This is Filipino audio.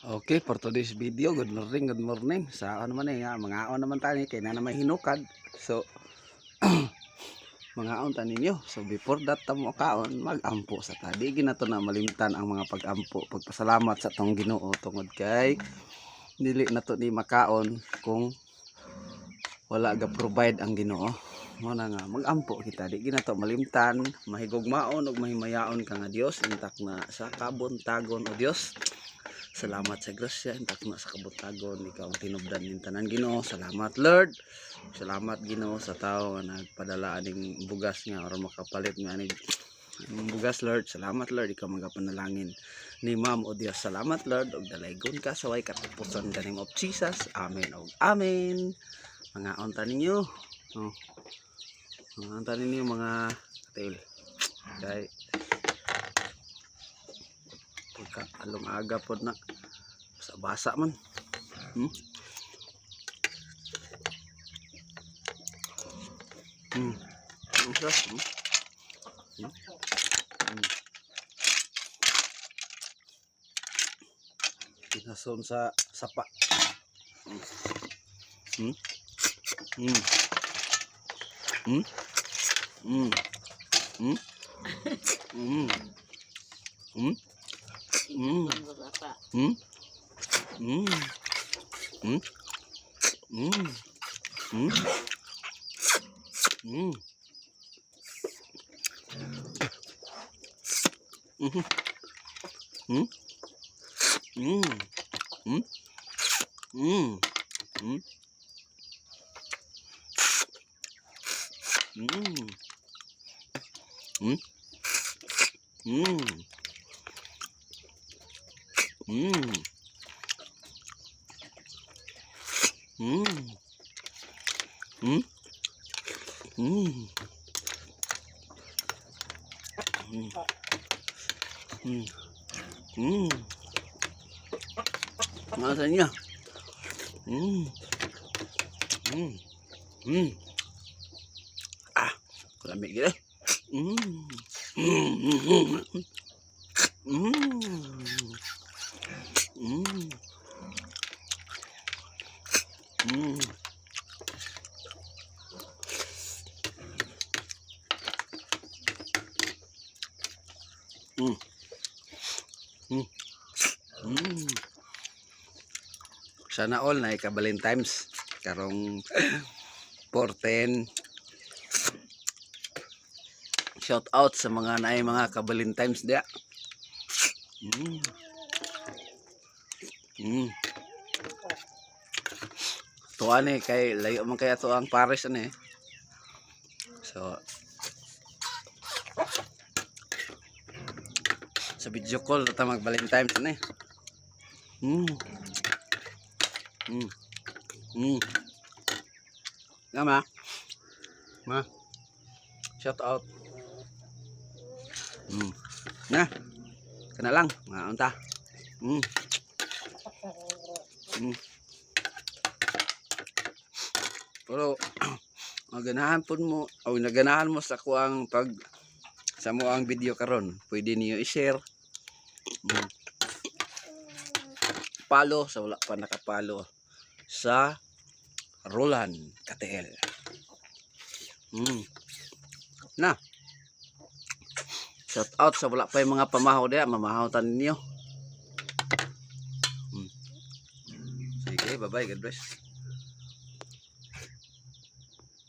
Okay, for today's video, good morning. Sa ano man mga on naman tayo, kaya na naman hinukad. So, mga on tanin nyo. So, before that, tamo kaon, mag-ampo sa ta. Di ginato na malimtan ang mga pag-ampo. Pagpasalamat sa tong Ginoo tungod kay dili na to ni makaon kung wala ga provide ang Ginoo. Mo na nga, mag-ampo kita. Di ginato malimtan, mahigugmaon ug mahimayaon ka nga Dios, intak na sa kabuntagon o Dios. Salamat sa grasya, intak na sa kabutagon, ikaw ang tinubdan ng tanan Ginoo. Salamat Lord. Salamat Ginoo sa tao nga nagpadala aning bugas nga or makapalit nga aning bugas Lord. Salamat Lord, ikaw magapanalangin ni Ma'am o Dios. Salamat Lord, og dalaygon ka sa way katapusan ka name of Jesus. Amen og amen. Mga unta ninyo. Oh. Mga unta ninyo mga tail. Okay. Pagka along aga po na basa man. Pinason sa sapa. Masa niya. Ah, lamig gila. Sana all na ika-Valentine's karong 410. Shout out sa mga naay mga ka-Valentine's dia. Tuwa ni kay layo man kaya to ang Paris ani. So sa video call ta mag Valentine's ani. Gama. Ma. Shout out. Na. Kana lang, mga unta. Pero maganahan pud mo, o naganahan mo sa kuang pag sa mo ang video karon, pwede niyo i-share. Follow sa wala pa nakapalo sa Roland KTL. Na. Shout out sa wala pa yung mga pamahaw dia, mamahaw-tan ninyo. Sige, bye-bye, God bless.